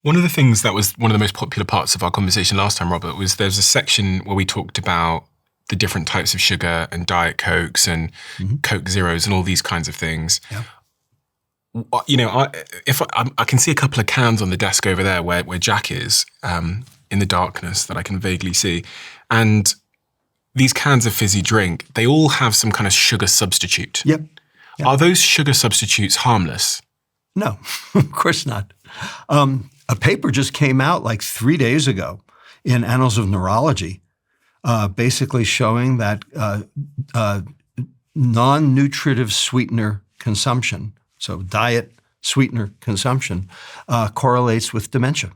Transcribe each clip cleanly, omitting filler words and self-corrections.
One of the things that was one of the most popular parts of our conversation last time, Robert, was there's a section where we talked about the different types of sugar and Diet Cokes and Coke Zeros and all these kinds of things. Yeah. You know, I can see a couple of cans on the desk over there where Jack is in the darkness that I can vaguely see. And these cans of fizzy drink, they all have some kind of sugar substitute. Yep. Are those sugar substitutes harmless? No, of course not. A paper just came out like 3 days ago in Annals of Neurology, basically showing that non-nutritive sweetener consumption, so diet sweetener consumption, correlates with dementia.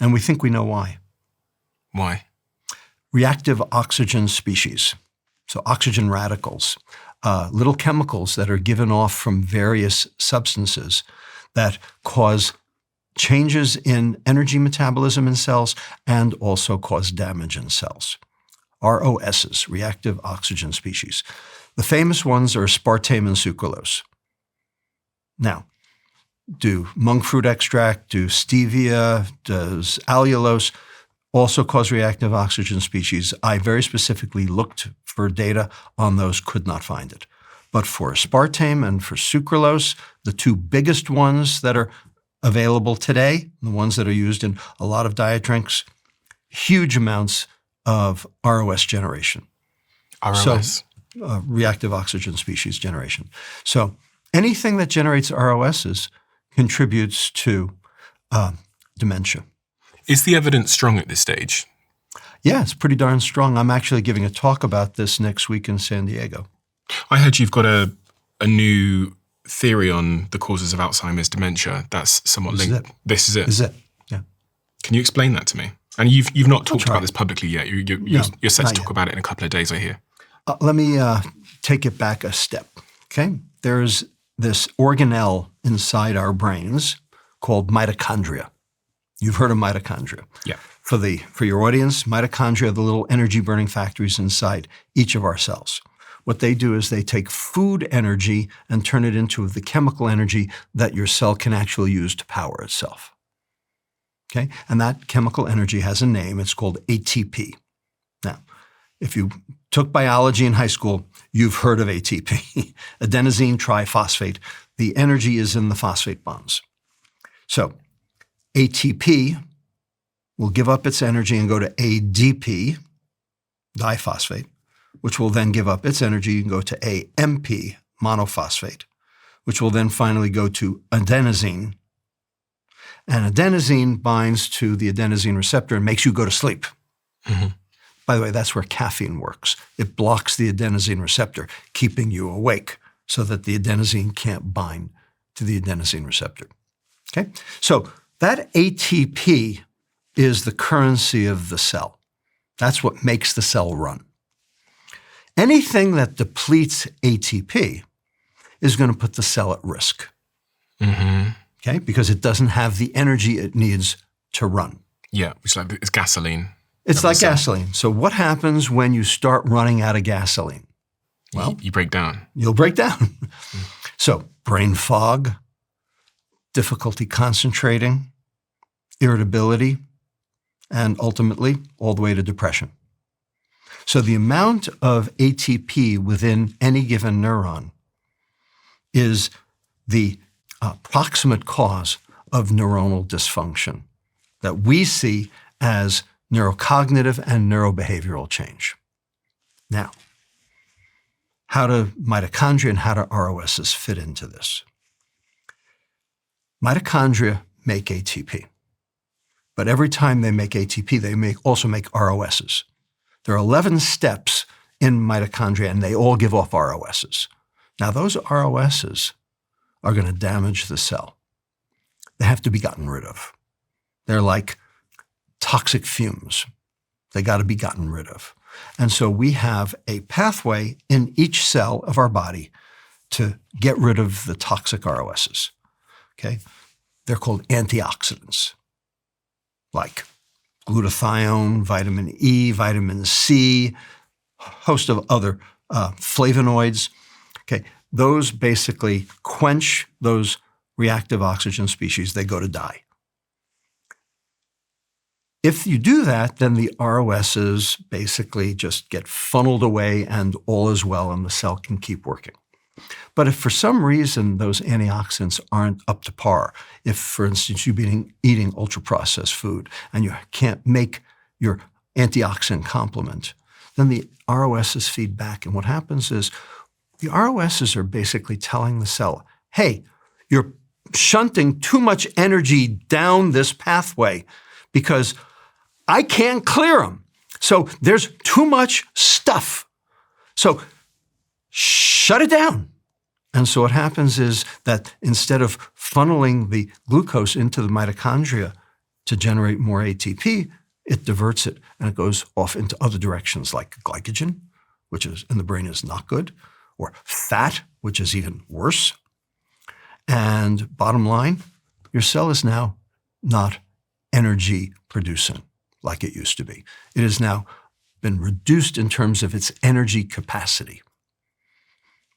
And we think we know why. Why? Reactive oxygen species, so oxygen radicals, little chemicals that are given off from various substances that cause changes in energy metabolism in cells and also cause damage in cells. ROSs, reactive oxygen species. The famous ones are aspartame and sucralose. Now, do monk fruit extract, do stevia, does allulose also cause reactive oxygen species? I very specifically looked for data on those, could not find it. But for aspartame and for sucralose, the two biggest ones that are available today, the ones that are used in a lot of diet drinks, huge amounts of ROS generation. ROS? So, reactive oxygen species generation. So anything that generates ROSs contributes to dementia. Is the evidence strong at this stage? Yeah, it's pretty darn strong. I'm actually giving a talk about this next week in San Diego. I heard you've got a new theory on the causes of Alzheimer's dementia that's somewhat linked. This is it. This is it, yeah. Can you explain that to me? And you've not talked about this publicly yet. You're set to talk about it in a couple of days, I hear. Let me take it back a step, okay? There's this organelle inside our brains called mitochondria. You've heard of mitochondria. Yeah. For your audience, mitochondria are the little energy-burning factories inside each of our cells. What they do is they take food energy and turn it into the chemical energy that your cell can actually use to power itself. Okay? And that chemical energy has a name. It's called ATP. Now, if you took biology in high school, you've heard of ATP, adenosine triphosphate. The energy is in the phosphate bonds. So ATP will give up its energy and go to ADP, diphosphate, which will then give up its energy and go to AMP, monophosphate, which will then finally go to adenosine. And adenosine binds to the adenosine receptor and makes you go to sleep. Mm-hmm. By the way, that's where caffeine works. It blocks the adenosine receptor, keeping you awake so that the adenosine can't bind to the adenosine receptor. Okay? So that ATP is the currency of the cell. That's what makes the cell run. Anything that depletes ATP is going to put the cell at risk. Mm-hmm. Okay? Because it doesn't have the energy it needs to run. Yeah, it's gasoline. It's like gasoline. So what happens when you start running out of gasoline? Well, you break down. You'll break down. So brain fog, difficulty concentrating, irritability, and ultimately all the way to depression. So the amount of ATP within any given neuron is the proximate cause of neuronal dysfunction that we see as neurocognitive and neurobehavioral change. Now, how do mitochondria and how do ROSs fit into this? Mitochondria make ATP, but every time they make ATP, they also make ROSs. There are 11 steps in mitochondria, and they all give off ROSs. Now, those ROSs are going to damage the cell. They have to be gotten rid of. They're like toxic fumes. They got to be gotten rid of. And so we have a pathway in each cell of our body to get rid of the toxic ROSs. Okay? They're called antioxidants, like glutathione, vitamin E, vitamin C, a host of other flavonoids. Okay, those basically quench those reactive oxygen species, they go to die. If you do that, then the ROSs basically just get funneled away and all is well and the cell can keep working. But if for some reason those antioxidants aren't up to par, if, for instance, you've been eating ultra-processed food and you can't make your antioxidant complement, then the ROSs feed back. And what happens is the ROSs are basically telling the cell, hey, you're shunting too much energy down this pathway because I can't clear them. So there's too much stuff. So shut it down. And so what happens is that instead of funneling the glucose into the mitochondria to generate more ATP, it diverts it and it goes off into other directions like glycogen, which is in the brain is not good, or fat, which is even worse. And bottom line, your cell is now not energy producing like it used to be. It has now been reduced in terms of its energy capacity.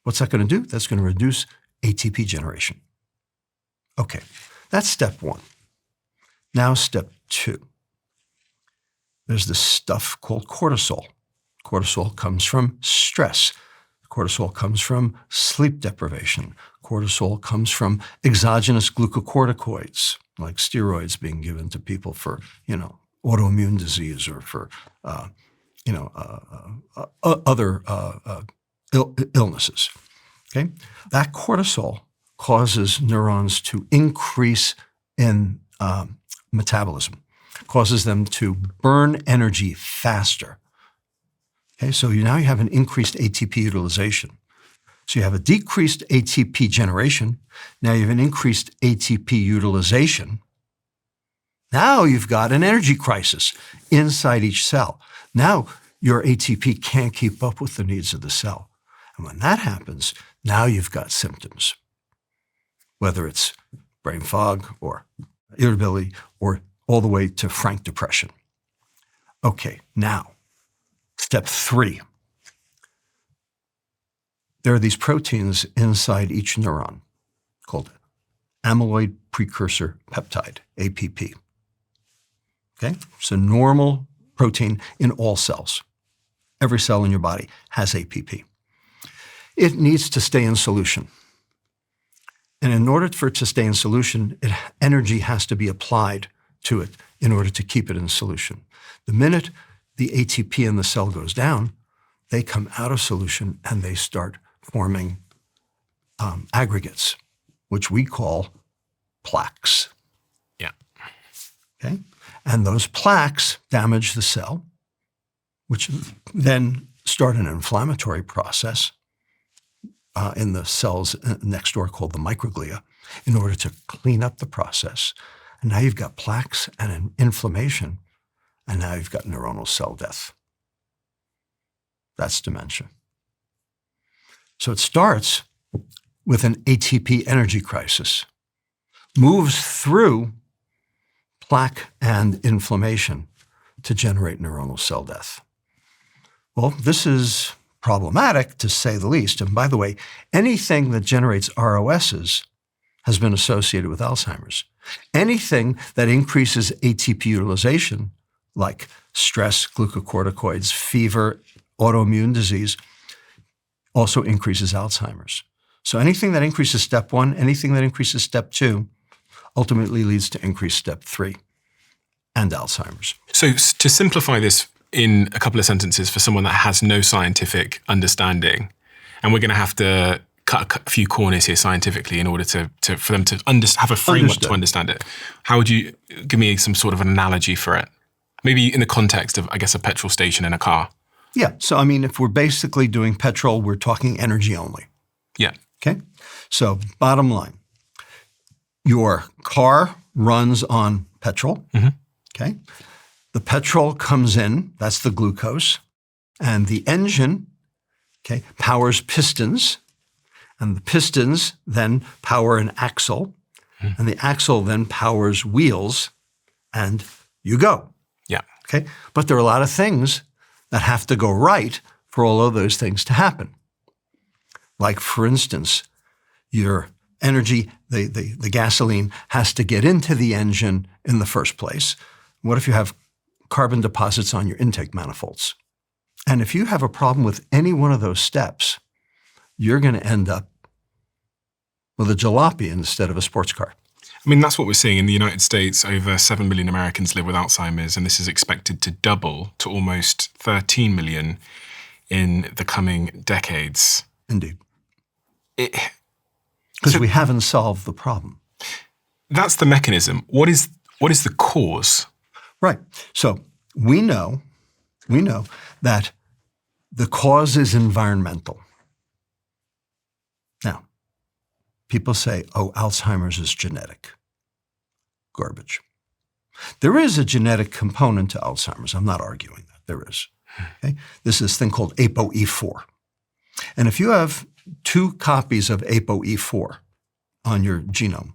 What's that going to do? That's going to reduce ATP generation. Okay, that's step one. Now step two. There's this stuff called cortisol. Cortisol comes from stress. Cortisol comes from sleep deprivation. Cortisol comes from exogenous glucocorticoids, like steroids being given to people for, autoimmune disease or for, other illnesses. Okay, that cortisol causes neurons to increase in metabolism, causes them to burn energy faster. Okay, so now you have an increased ATP utilization. So you have a decreased ATP generation. Now you have an increased ATP utilization. Now you've got an energy crisis inside each cell. Now your ATP can't keep up with the needs of the cell. And when that happens, now you've got symptoms, whether it's brain fog or irritability or all the way to frank depression. Okay, now, step three. There are these proteins inside each neuron called amyloid precursor peptide, APP. Okay, it's a normal protein in all cells. Every cell in your body has APP. It needs to stay in solution. And in order for it to stay in solution, energy has to be applied to it in order to keep it in solution. The minute the ATP in the cell goes down, they come out of solution and they start forming aggregates, which we call plaques. Yeah. Okay? And those plaques damage the cell, which then start an inflammatory process in the cells next door called the microglia in order to clean up the process. And now you've got plaques and an inflammation, and now you've got neuronal cell death. That's dementia. So it starts with an ATP energy crisis, moves through plaque and inflammation to generate neuronal cell death. Well, this is problematic to say the least. And by the way, anything that generates ROSs has been associated with Alzheimer's. Anything that increases ATP utilization, like stress, glucocorticoids, fever, autoimmune disease, also increases Alzheimer's. So anything that increases step one, anything that increases step two, ultimately leads to increased step three and Alzheimer's. So to simplify this in a couple of sentences for someone that has no scientific understanding, and we're going to have to cut a few corners here scientifically in order for them to have a framework to understand it. How would you give me some sort of an analogy for it? Maybe in the context of, I guess, a petrol station and a car. Yeah. So, I mean, if we're basically doing petrol, we're talking energy only. Yeah. Okay. So bottom line, your car runs on petrol. Mm-hmm. Okay. The petrol comes in, that's the glucose, and the engine, okay, powers pistons, and the pistons then power an axle, and the axle then powers wheels, and you go. Yeah. Okay. But there are a lot of things that have to go right for all of those things to happen. Like, for instance, your energy, the gasoline, has to get into the engine in the first place. What if you have carbon deposits on your intake manifolds? And if you have a problem with any one of those steps, you're going to end up with a jalopy instead of a sports car. I mean, that's what we're seeing in the United States. Over 7 million Americans live with Alzheimer's, and this is expected to double to almost 13 million in the coming decades. Indeed. Because we haven't solved the problem. That's the mechanism. What is the cause? Right. So we know that the cause is environmental. Now, people say, oh, Alzheimer's is genetic. Garbage. There is a genetic component to Alzheimer's. I'm not arguing that. There is. Okay? This is a thing called ApoE4. And if you have 2 copies of ApoE4 on your genome,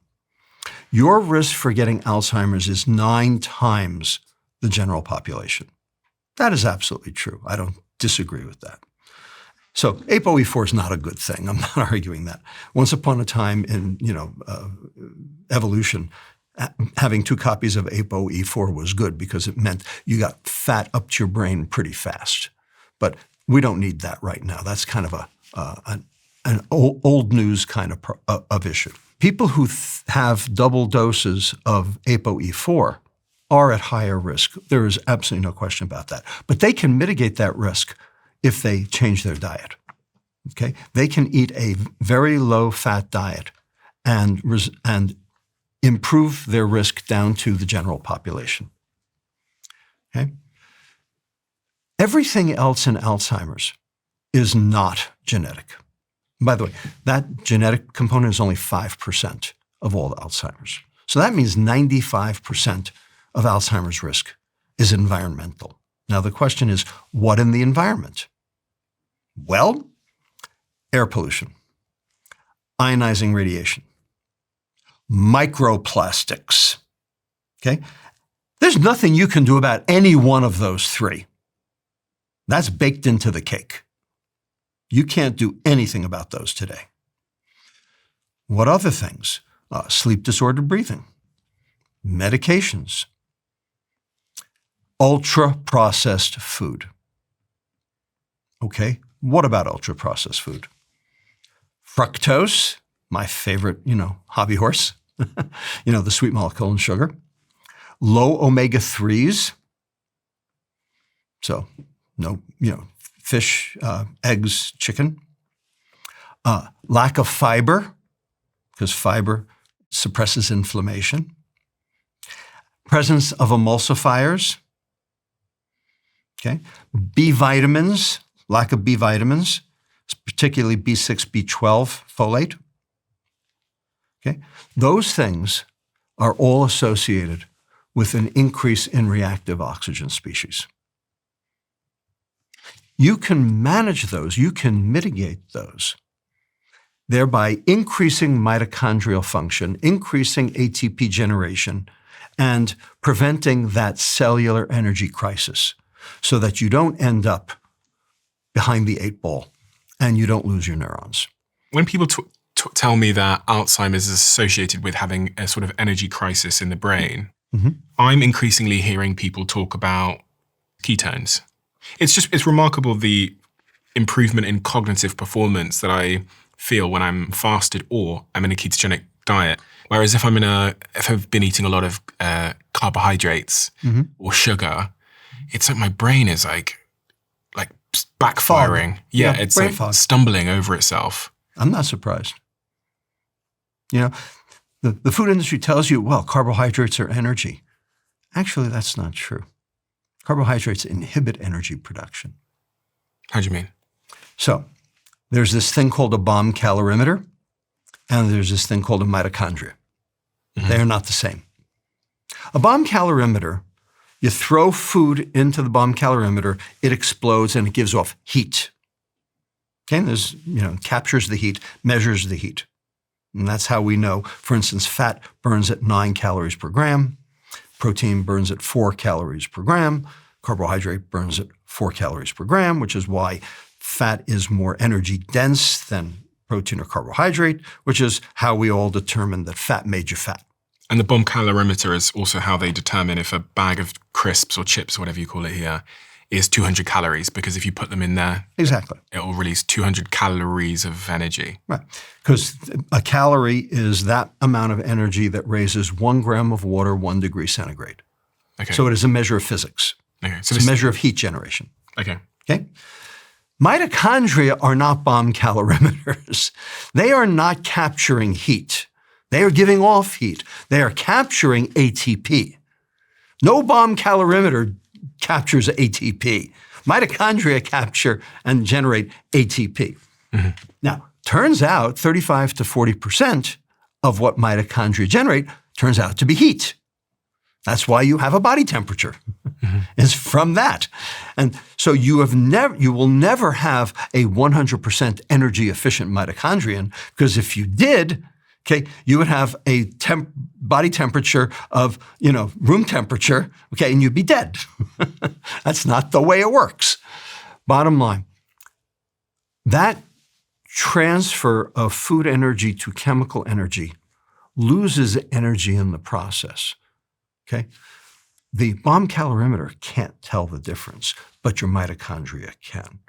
your risk for getting Alzheimer's is 9 times the general population. That is absolutely true. I don't disagree with that. So ApoE4 is not a good thing. I'm not arguing that. Once upon a time in evolution, having 2 copies of ApoE4 was good because it meant you got fat up to your brain pretty fast. But we don't need that right now. That's kind of an old news kind of issue. People who have double doses of ApoE4 are at higher risk. There is absolutely no question about that. But they can mitigate that risk if they change their diet. Okay, they can eat a very low-fat diet and improve their risk down to the general population. Okay, everything else in Alzheimer's is not genetic. By the way, that genetic component is only 5% of all Alzheimer's. So that means 95% of Alzheimer's risk is environmental. Now the question is, what in the environment? Well, air pollution, ionizing radiation, microplastics. Okay? There's nothing you can do about any one of those 3. That's baked into the cake. You can't do anything about those today. What other things? Sleep disordered breathing, medications, ultra-processed food. Okay, what about ultra-processed food? Fructose, my favorite, hobby horse, the sweet molecule in sugar. Low omega-3s, so no, fish, eggs, chicken. Lack of fiber, because fiber suppresses inflammation. Presence of emulsifiers. Okay. B vitamins, lack of B vitamins, particularly B6, B12, folate. Okay. Those things are all associated with an increase in reactive oxygen species. You can manage those, you can mitigate those, thereby increasing mitochondrial function, increasing ATP generation, and preventing that cellular energy crisis so that you don't end up behind the 8 ball and you don't lose your neurons. When people tell me that Alzheimer's is associated with having a sort of energy crisis in the brain, I'm increasingly hearing people talk about ketones. It's remarkable the improvement in cognitive performance that I feel when I'm fasted or I'm in a ketogenic diet. Whereas if I've been eating a lot of carbohydrates or sugar, it's like my brain is like backfiring. Yeah, it's like fog. Stumbling over itself. I'm not surprised. The food industry tells you, well, carbohydrates are energy. Actually, that's not true. Carbohydrates inhibit energy production. How do you mean? So there's this thing called a bomb calorimeter, and there's this thing called a mitochondria. They are not the same. A bomb calorimeter, you throw food into the bomb calorimeter, it explodes and it gives off heat. Okay, and captures the heat, measures the heat. And that's how we know, for instance, fat burns at 9 calories per gram, protein burns at 4 calories per gram, carbohydrate burns at 4 calories per gram, which is why fat is more energy dense than protein or carbohydrate, which is how we all determine that fat made you fat. And the bomb calorimeter is also how they determine if a bag of crisps or chips, whatever you call it here, is 200 calories, because if you put them in there, exactly, it will release 200 calories of energy. Right, because a calorie is that amount of energy that raises 1 gram of water 1 degree centigrade. Okay. So it is a measure of physics. Okay. So it's a measure of heat generation. Okay. Okay. Mitochondria are not bomb calorimeters. They are not capturing heat. They are giving off heat. They are capturing ATP. No bomb calorimeter captures ATP. Mitochondria capture and generate ATP. Mm-hmm. Now, turns out 35 to 40% of what mitochondria generate turns out to be heat. That's why you have a body temperature. Mm-hmm. It's from that. And so you will never have a 100% energy efficient mitochondrion, because if you did, okay, you would have a body temperature of, room temperature, okay, and you'd be dead. That's not the way it works. Bottom line, that transfer of food energy to chemical energy loses energy in the process. Okay, the bomb calorimeter can't tell the difference, but your mitochondria can.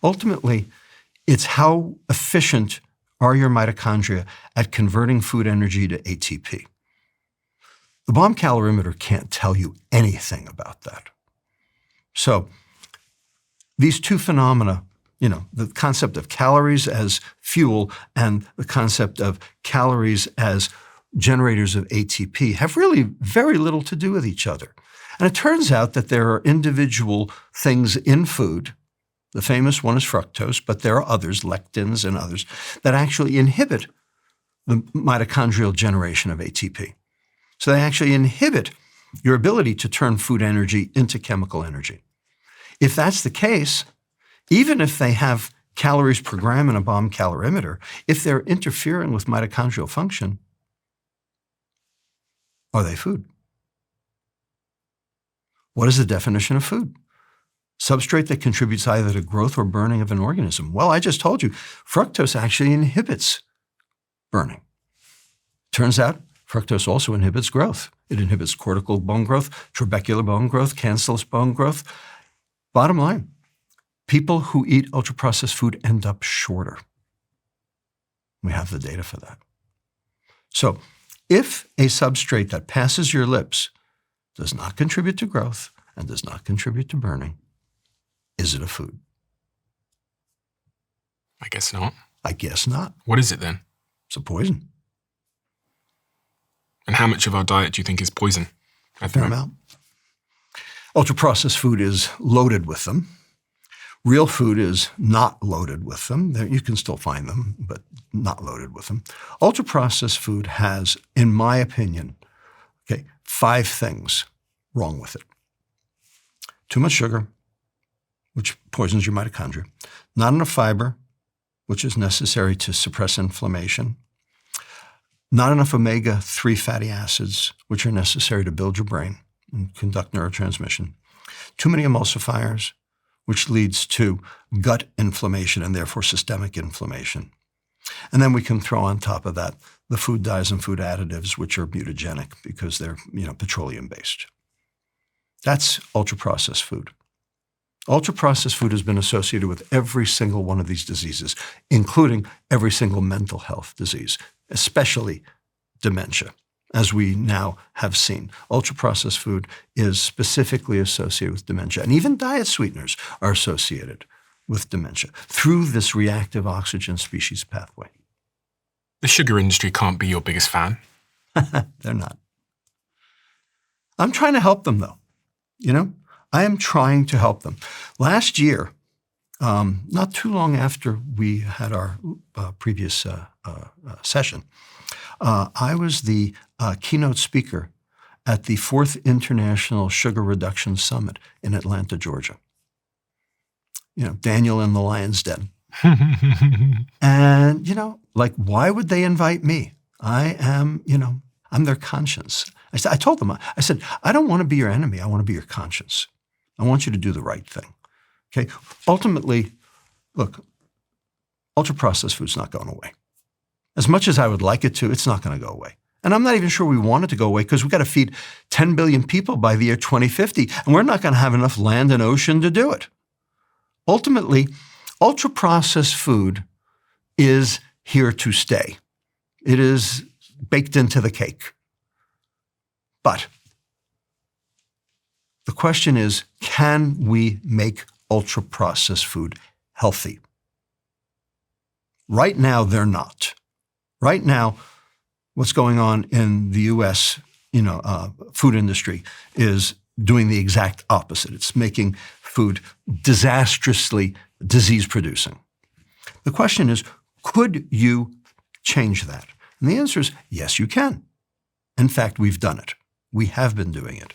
Ultimately, it's how efficient are your mitochondria at converting food energy to ATP. The bomb calorimeter can't tell you anything about that. So these two phenomena, the concept of calories as fuel and the concept of calories as generators of ATP have really very little to do with each other. And it turns out that there are individual things in food. The famous one is fructose, but there are others, lectins and others, that actually inhibit the mitochondrial generation of ATP. So they actually inhibit your ability to turn food energy into chemical energy. If that's the case, even if they have calories per gram in a bomb calorimeter, if they're interfering with mitochondrial function, are they food? What is the definition of food? Substrate that contributes either to growth or burning of an organism. Well, I just told you, fructose actually inhibits burning. Turns out, fructose also inhibits growth. It inhibits cortical bone growth, trabecular bone growth, cancellous bone growth. Bottom line, people who eat ultra-processed food end up shorter. We have the data for that. So, if a substrate that passes your lips does not contribute to growth and does not contribute to burning, is it a food? I guess not. I guess not. What is it then? It's a poison. And how much of our diet do you think is poison? A fair amount. Ultra-processed food is loaded with them. Real food is not loaded with them. You can still find them, but not loaded with them. Ultra-processed food has, in my opinion, 5 things wrong with it. Too much sugar, which poisons your mitochondria. Not enough fiber, which is necessary to suppress inflammation. Not enough omega-3 fatty acids, which are necessary to build your brain and conduct neurotransmission. Too many emulsifiers, which leads to gut inflammation and therefore systemic inflammation. And then we can throw on top of that the food dyes and food additives, which are mutagenic because they're petroleum-based. That's ultra-processed food. Ultra-processed food has been associated with every single one of these diseases, including every single mental health disease, especially dementia, as we now have seen. Ultra-processed food is specifically associated with dementia, and even diet sweeteners are associated with dementia through this reactive oxygen species pathway. The sugar industry can't be your biggest fan. They're not. I'm trying to help them, though. I am trying to help them. Last year, not too long after we had our previous session, I was the keynote speaker at the 4th International Sugar Reduction Summit in Atlanta, Georgia. Daniel in the Lion's Den. And, why would they invite me? I am, I'm their conscience. I told them, I said, I don't want to be your enemy. I want to be your conscience. I want you to do the right thing. Okay. Ultimately, look, ultra-processed food's not going away. As much as I would like it to, it's not going to go away. And I'm not even sure we want it to go away because we've got to feed 10 billion people by the year 2050, and we're not going to have enough land and ocean to do it. Ultimately, ultra-processed food is here to stay. It is baked into the cake. But the question is, can we make ultra-processed food healthy? Right now, they're not. Right now, what's going on in the U.S., food industry is doing the exact opposite. It's making food disastrously disease-producing. The question is, could you change that? And the answer is, yes, you can. In fact, we've done it. We have been doing it.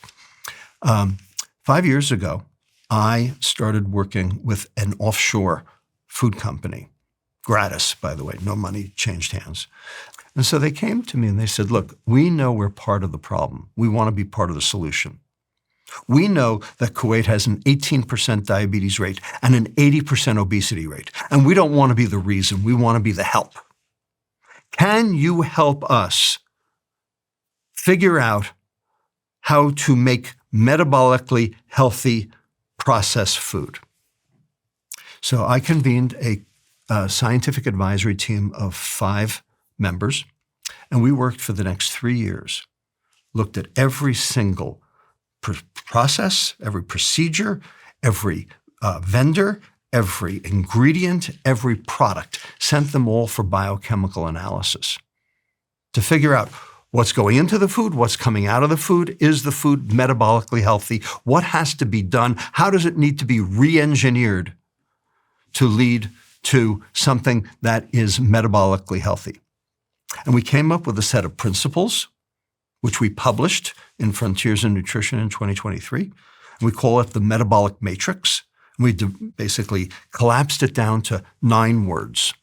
5 years ago, I started working with an offshore food company. Gratis, by the way, no money changed hands. And so they came to me and they said, look, we know we're part of the problem. We want to be part of the solution. We know that Kuwait has an 18% diabetes rate and an 80% obesity rate, and we don't want to be the reason. We want to be the help. Can you help us figure out how to make metabolically healthy processed food? So I convened a scientific advisory team of 5 members, and we worked for the next 3 years, looked at every single process, every procedure, every vendor, every ingredient, every product, sent them all for biochemical analysis to figure out what's going into the food, what's coming out of the food, is the food metabolically healthy, what has to be done, how does it need to be re-engineered to lead to something that is metabolically healthy. And we came up with a set of principles, which we published in Frontiers in Nutrition in 2023. And we call it the metabolic matrix. We basically collapsed it down to 9 words.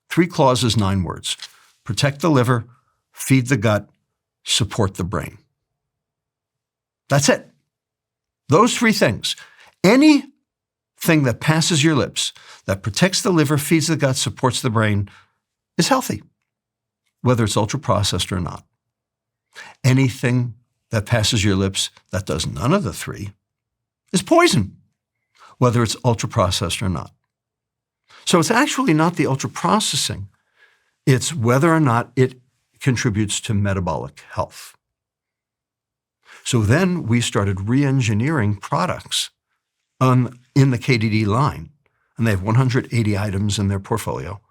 3 clauses, 9 words. Protect the liver, feed the gut, support the brain. That's it. Those 3 things. Anything that passes your lips, that protects the liver, feeds the gut, supports the brain, is healthy, whether it's ultra-processed or not. Anything that passes your lips that does none of the 3 is poison, whether it's ultra-processed or not. So it's actually not the ultra-processing, it's whether or not it contributes to metabolic health. So then we started re-engineering products in the KDD line, and they have 180 items in their portfolio.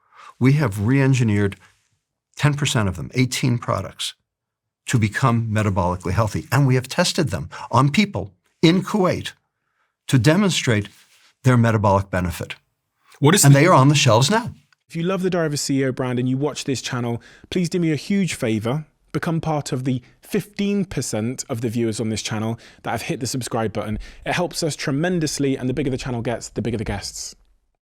We have re-engineered 10% of them, 18 products, to become metabolically healthy. And we have tested them on people in Kuwait to demonstrate their metabolic benefit. And they are on the shelves now. If you love the Diary of a CEO brand and you watch this channel, please do me a huge favor. Become part of the 15% of the viewers on this channel that have hit the subscribe button. It helps us tremendously, and the bigger the channel gets, the bigger the guests.